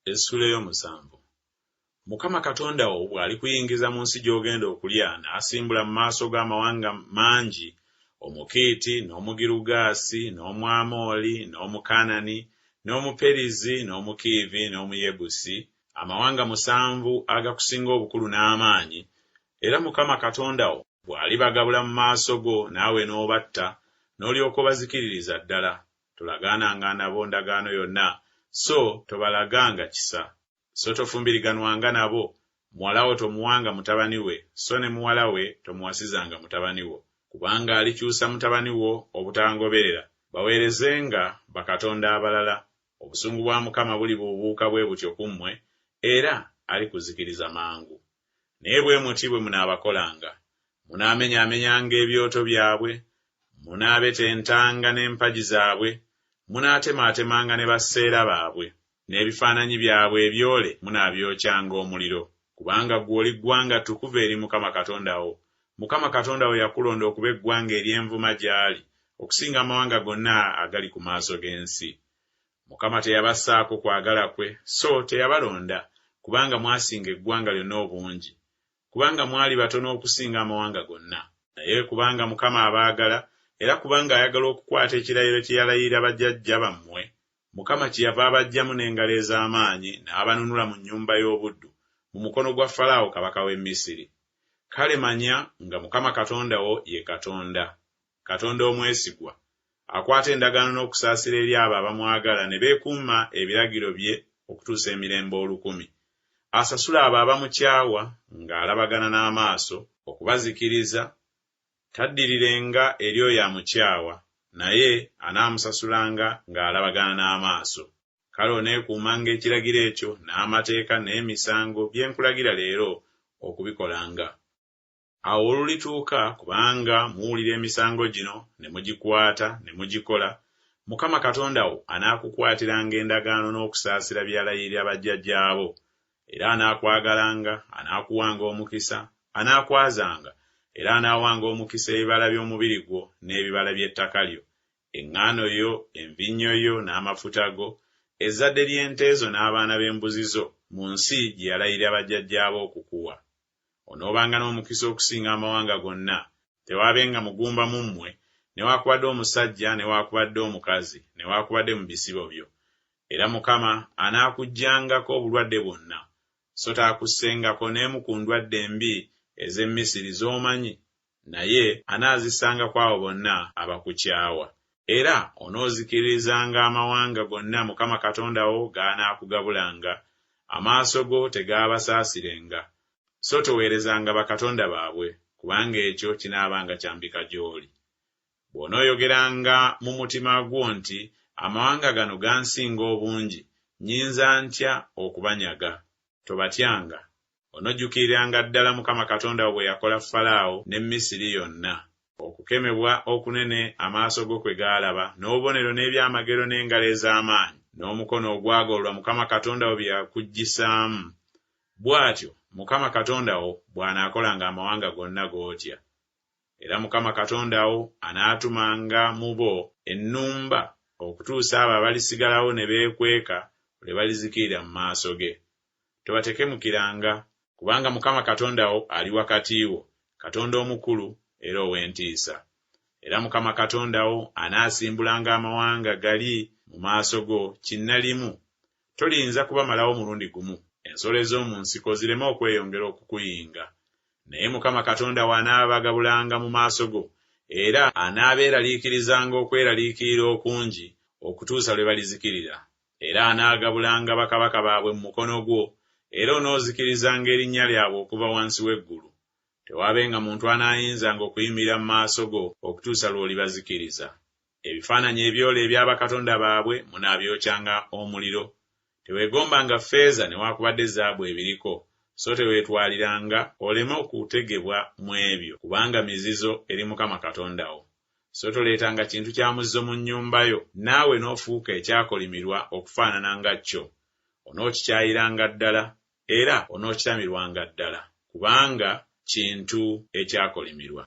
Essula ey'omusanvu. Mukama Katonda wo bw'alikuyingiza mu nsi gy'ogenda okulya n'asimbula mu maaso g'amawanga mangi, Omukiiti, n'Omugirugaasi, n'Omwamoli, n'Omukanani, n'Omuperizi, n'Omukiivi, n'Omuyebusi, amawanga 7 agakusinga obukulu n'amaanyi, era Mukama Katonda wo bw'alibagabula mu maaso go naawe n'obatta, n'olyoka obazikiririza ddala. Tolagaananga nabo ndagaano yonna, so tobalaganga kisa. So tofumbiriganwanga nabo, muwala wo tomuwanga mutabani we, so ne muwala we tomuwasizanga mutabani wo. Kubanga alikyusa mutabani wo obutangoberera, baweerezenga bakatonda abalala. Obusungu bwa Mukama buli bubuuka bwe butyo ku mmwe, era alikuzikiriza mangu. Naye bwe muti bwe munaabakolanga, munaamenyaamenyanga ebyoto byabwe, munaabetentanga n'empagi zaabwe, munaatemaatemanga ne basseera baabwe, n'ebifaananyi byabwe ebyole munaabyokyanga omuliro. Kubanga ggwe oli ggwanga ttukuvu eri Mukama Katonda wo. Mukama Katonda wo yakulonda okuba eggwanga ery'envuma gy'ali, okusinga amawanga gonna agali ku maaso g'ensi. Mukama teyabassaako kwagala kwe, so teyabalonda, kubanga mwasinga eggwanga lyonna obungi. Kubanga mwali batono okusinga amawanga gonna. Naye kubanga Mukama abaagala, era kubanga ayagala okukwata ekirayiro kye yalayirira bajjajja bammwe, Mukama kyeyava abaggyamu n'engalo ez'amaanyi n'abanunula mu nnyumba y'obuddu, mu mukono gwa Falaawo kabaka w'e Misiri. Kale manya nga Mukama Katonda wo ye Katonda, Katonda omwesigwa, akwata endagaano n'okusaasira eri abo abamwagala ne beekuuma ebiragiro bye okutuusa emirembe 1000. Asasula abo abamukyawa ng'alabagana n'amaaso okubazikiriza, taddirirenga eri oyo amukyawa, naye anaamusasulanga ng'alabagana n'amaaso. Kale oneekuumanga ekiragiro ekyo n'amateeka n'emisango bye nkulagira leero okubikolanga. Awo olulituuka, kubanga muwulira emisango gino ne mugikwata ne mugikola, Mukama Katonda wo anaakukwatiranga endagaano n'okusaasira byalayirira bajjajjaabo, era anaakwagalanga, anaakuwanga omukisa, anaakwazanga, era anaawanga omukisa ebibala by'omubiri gwo n'ebibala by'ettaka lyo, eŋŋaano yo, envinnyo yo n'amafuta go, ezzadde ly'ente zo n'abaana b'embuzi zo, mu nsi gye yalayirira bajjajjaabo okukuwa. Onoobanga n'omukisa okusinga amawanga gonna, tewaabenga mugumba mu mmwe, newaakubadde omusajja, newaakubadde omukazi, newaakubadde mu bisibo byo. Era Mukama anaakuggyangako obulwadde bwonna, so taakussengako n'emu ku ndwadde embi ez'e Misiri z'omanyi, naye anaazissanga ku abo bonna abakukyawa. Era onoozikiririzanga amawanga gonna Mukama Katonda wo g'anaakugabulanga, amaaso go tegaabasaasirenga. So toweerezanga bakatonda baabwe, kubanga ekyo kinaabanga kyambika gy'oli. Bw'onooyogeranga mu mutima gwo nti, amawanga gano gansinga obungi, nnyinza ntya okubanyaga? Tobatyanga. Onojjukiriranga ddala Mukama Katonda wo bwe yakola Falaawo ne Misiri yonna, okukemebwa okunene amaaso go kwe gaalaba, n'obubonero n'ebyamagero n'engalo ez'amaanyi, n'omukono ogwagolwa Mukama Katonda wo bye yakuggisaamu. Bw'atyo Mukama Katonda wo bw'anaakolanga amawanga gonna g'otya. Era Mukama Katonda wo anaatumanga mu bo ennumba okutuusa abo abalisigalawo ne beekweka lwe balizikirira mu maaso ge. Tobatekemukiranga, kubanga Mukama Katonda wo ali wakati wo, Katonda omukulu era ow'entiisa. Era Mukama Katonda wo anaasimbulanga amawanga gali mu maaso go kinnalimu. Tolinza kubamalawo mulundi gumu, ensolo ez'omu nsiko zireme okweyongera okukuyinga. Naye Mukama Katonda wo anaabagabulanga mu maaso go, era anaabeeraliikirizanga okweraliikirira okungi okutuusa lwe balizikirira. Era anaagabulanga bakabaka baabwe mu mukono gwo, era onoozikirizanga erinnya lyabwe okuva wansi w'eggulu. Tewaabenga muntu anaayinzanga okuyimirira mu maaso go okutuusa lw'olibazikiriza. Ebifaananyi ebyola eby'abakatonda baabwe munaabyokyanga omuliro. Teweegombanga ffeeza newaakubadde zaabu ebiriko, so teweetwaliranga oleme okutegebwa mu ebyo, kubanga mizizo eri Mukama Katonda wo. So toleetanga kintu kya muzizo mu nnyumba yo, naawe n'ofuuka ekyakolimirwa okufaanana nga kyo. Onookikyayiranga ddala, era onookitamirwanga ddala, kubanga kintu ekyakolimirwa.